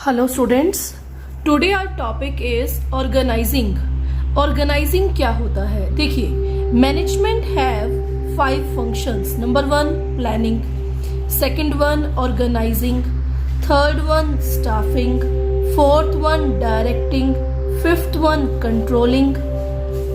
Hello students, today our topic is organising. Organising क्या होता है? देखिए, management have 5 functions. Number 1 planning, second 1 organising, third 1 staffing, fourth 1 directing, fifth 1 controlling.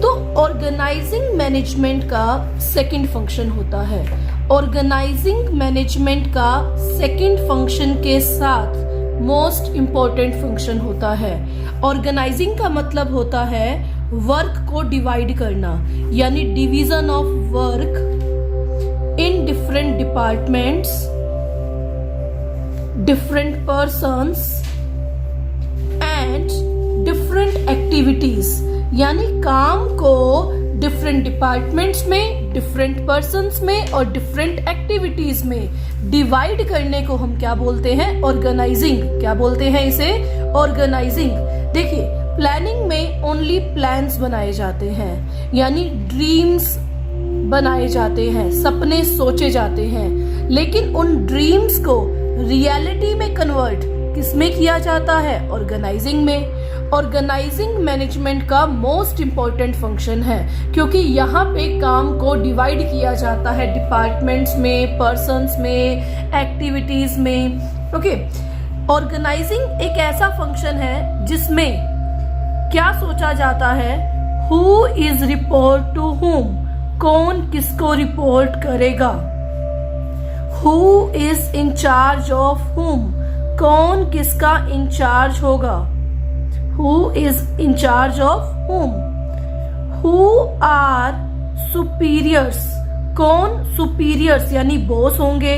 तो organising management का second function होता है। Organising management का सेकंड फंक्शन के साथ मोस्ट इंपॉर्टेंट फंक्शन होता है। ऑर्गेनाइजिंग का मतलब होता है वर्क को डिवाइड करना, यानी division of work in different departments, different persons and different activities, यानी काम को डिफरेंट डिपार्टमेंट्स में, डिफरेंट पर्सन्स में और डिफरेंट एक्टिविटीज में डिवाइड करने को हम क्या बोलते हैं? ऑर्गेनाइजिंग। क्या बोलते हैं इसे? ऑर्गेनाइजिंग। देखिए, प्लानिंग में ओनली प्लान्स बनाए जाते हैं, यानी ड्रीम्स बनाए जाते हैं, सपने सोचे जाते हैं, लेकिन उन ड्रीम्स को रियलिटी में कन्वर्ट किसमें किया जाता है? ऑर्गेनाइजिंग में। ऑर्गेनाइजिंग मैनेजमेंट का मोस्ट इंपॉर्टेंट फंक्शन है, क्योंकि यहाँ पे काम को डिवाइड किया जाता है डिपार्टमेंट्स में, पर्सन्स में, एक्टिविटीज में। ओके, ऑर्गेनाइजिंग एक ऐसा फंक्शन है जिसमें क्या सोचा जाता है? Who is report to whom, कौन किसको रिपोर्ट करेगा। Who is in charge of हुम, कौन किसका इंचार्ज होगा। Who is in charge of whom? Who are superiors? कौन superiors यानी बॉस होंगे?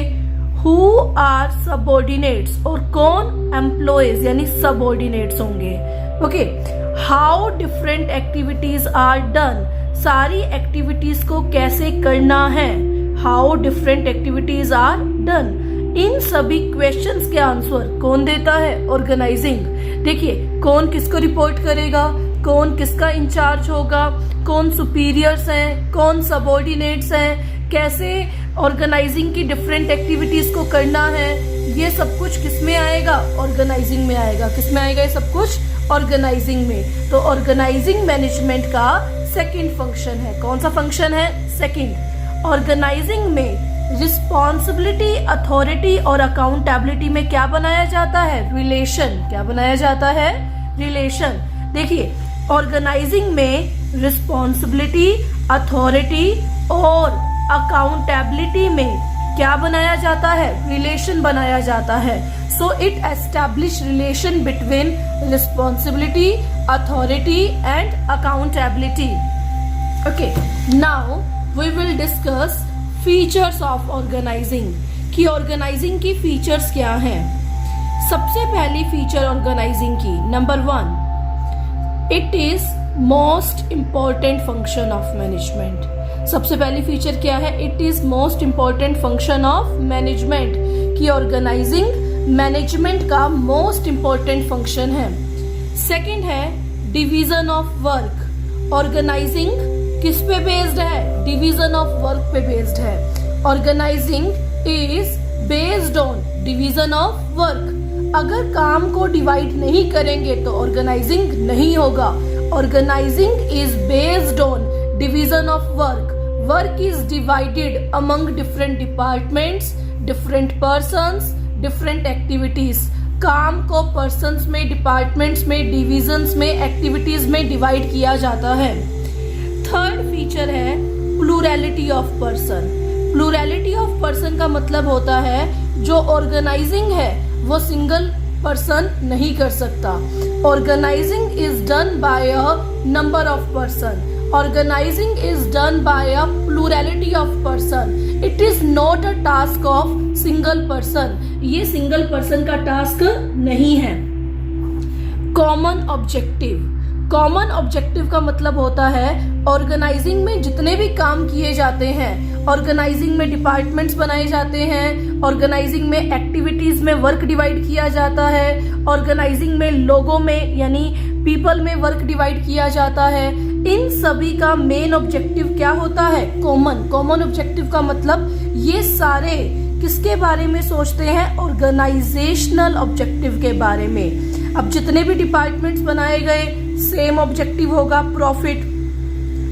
Who are subordinates? और कौन employees यानी subordinates होंगे? Okay. How different activities are done? सारी एक्टिविटीज को कैसे करना है? How different activities are done? इन सभी क्वेश्चंस के आंसर कौन देता है? ऑर्गेनाइजिंग। देखिए, कौन किसको रिपोर्ट करेगा, कौन किसका इंचार्ज होगा, कौन सुपीरियर्स हैं, कौन सबऑर्डिनेट्स हैं, कैसे ऑर्गेनाइजिंग की डिफरेंट एक्टिविटीज को करना है, ये सब कुछ किस में आएगा? ऑर्गेनाइजिंग में आएगा। किस में आएगा ये सब कुछ? ऑर्गेनाइजिंग में। तो ऑर्गेनाइजिंग मैनेजमेंट का सेकेंड फंक्शन है। कौन सा फंक्शन है? सेकेंड। ऑर्गेनाइजिंग में रिस्पॉन्सिबिलिटी, अथॉरिटी और अकाउंटेबिलिटी में क्या बनाया जाता है? रिलेशन। क्या बनाया जाता है? रिलेशन। देखिए, ऑर्गेनाइजिंग में रिस्पॉन्सिबिलिटी, अथॉरिटी और अकाउंटेबिलिटी में क्या बनाया जाता है? रिलेशन बनाया जाता है। So it establish relation between responsibility, authority and accountability. Okay, now we will discuss features of organising, कि ऑर्गेनाइजिंग की फीचर्स क्या हैं। सबसे पहली फीचर ऑर्गेनाइजिंग की, number 1, it is most important function of management. सबसे पहली फीचर क्या है? It is most important function of management, कि ऑर्गेनाइजिंग मैनेजमेंट का मोस्ट इंपॉर्टेंट फंक्शन है। सेकंड है डिवीजन ऑफ वर्क। ऑर्गेनाइजिंग किस पे बेस्ड है? डिवीजन ऑफ वर्क पे बेस्ड है। Organising is based on division of work. अगर काम को डिवाइड नहीं करेंगे तो ऑर्गेनाइजिंग नहीं होगा। Organising is based on division of work. Work is divided among different departments, different persons, different activities. काम को पर्सन्स में, डिपार्टमेंट्स में, डिविजन्स में, एक्टिविटीज में डिवाइड किया जाता है। थर्ड फीचर है plurality of person. Plurality of person का मतलब होता है जो ऑर्गेनाइजिंग है वो सिंगल पर्सन नहीं कर सकता। Organising is done by a number of person. Organising is done by a plurality of person. It is not a task of single person. ये सिंगल पर्सन का टास्क नहीं है। Common objective. कॉमन ऑब्जेक्टिव का मतलब होता है organising में जितने भी काम किए जाते हैं, ऑर्गेनाइजिंग में डिपार्टमेंट्स बनाए जाते हैं, ऑर्गेनाइजिंग में एक्टिविटीज में वर्क डिवाइड किया जाता है, ऑर्गेनाइजिंग में लोगों में यानी पीपल में वर्क डिवाइड किया जाता है। इन सभी का मेन ऑब्जेक्टिव क्या होता है? कॉमन। कॉमन ऑब्जेक्टिव का मतलब ये सारे किसके बारे में सोचते हैं? ऑर्गेनाइजेशनल ऑब्जेक्टिव के बारे में। अब जितने भी डिपार्टमेंट्स बनाए गए सेम ऑब्जेक्टिव होगा, प्रॉफिट,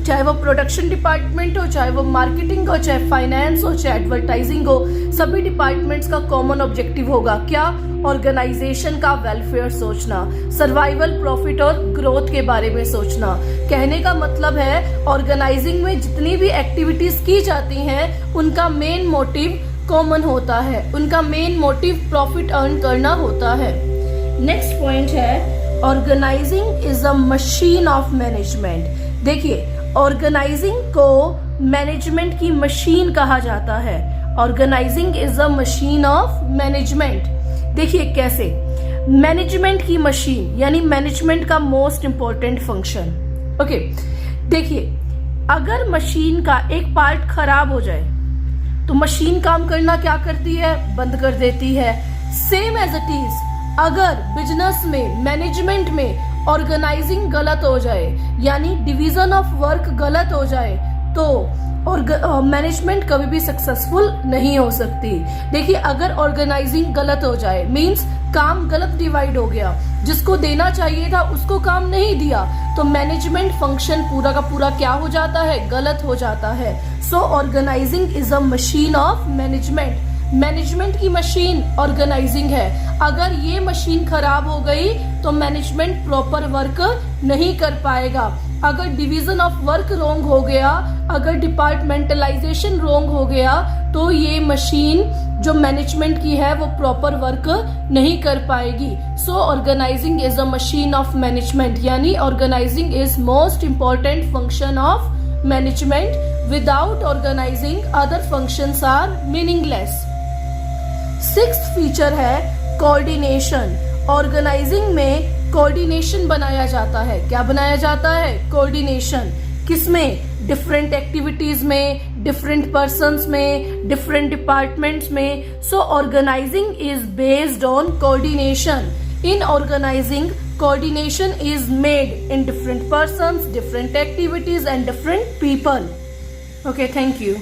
चाहे वो प्रोडक्शन डिपार्टमेंट हो, चाहे वो मार्केटिंग हो, चाहे फाइनेंस हो, चाहे एडवर्टाइजिंग हो, सभी डिपार्टमेंट्स का कॉमन ऑब्जेक्टिव होगा क्या? ऑर्गेनाइजेशन का वेलफेयर सोचना, सर्वाइवल, प्रॉफिट और ग्रोथ के बारे में सोचना। कहने का मतलब है ऑर्गेनाइजिंग में जितनी भी एक्टिविटीज की जाती हैं उनका मेन मोटिव कॉमन होता है, उनका मेन मोटिव प्रॉफिट अर्न करना होता है। नेक्स्ट पॉइंट है organising is a machine of management. देखिए, ऑर्गेनाइजिंग को मैनेजमेंट की मशीन कहा जाता है। Organising is a machine of management. देखिए कैसे, मैनेजमेंट की मशीन यानी मैनेजमेंट का मोस्ट इंपॉर्टेंट फंक्शन। ओके, देखिए अगर मशीन का एक पार्ट खराब हो जाए तो मशीन काम करना क्या करती है? बंद कर देती है। सेम एज इट इज अगर बिजनेस में, मैनेजमेंट में ऑर्गेनाइजिंग गलत हो जाए यानी डिवीजन ऑफ वर्क गलत हो जाए तो और मैनेजमेंट कभी भी सक्सेसफुल नहीं हो सकती। देखिए अगर ऑर्गेनाइजिंग गलत हो जाए मींस काम गलत डिवाइड हो गया, जिसको देना चाहिए था उसको काम नहीं दिया, तो मैनेजमेंट फंक्शन पूरा का पूरा क्या हो जाता है? गलत हो जाता है। So organising is a machine of management. Management की मशीन ऑर्गेनाइजिंग है। अगर ये मशीन खराब हो गई तो मैनेजमेंट प्रॉपर वर्क नहीं कर पाएगा। अगर डिवीजन ऑफ वर्क रॉन्ग हो गया, अगर डिपार्टमेंटलाइजेशन रॉन्ग हो गया तो ये मशीन जो मैनेजमेंट की है वो प्रॉपर वर्क नहीं कर पाएगी। So organising is a machine of management यानी organising is most important function of management. Without organising other functions are meaningless. Sixth feature है कोऑर्डिनेशन। ऑर्गेनाइजिंग में कोऑर्डिनेशन बनाया जाता है। क्या बनाया जाता है? कोऑर्डिनेशन। किसमें? डिफरेंट एक्टिविटीज में, डिफरेंट पर्सन्स में, डिफरेंट डिपार्टमेंट्स में। So organising is based on coordination. In organising coordination is made in different persons, different activities and different people. Okay, thank you.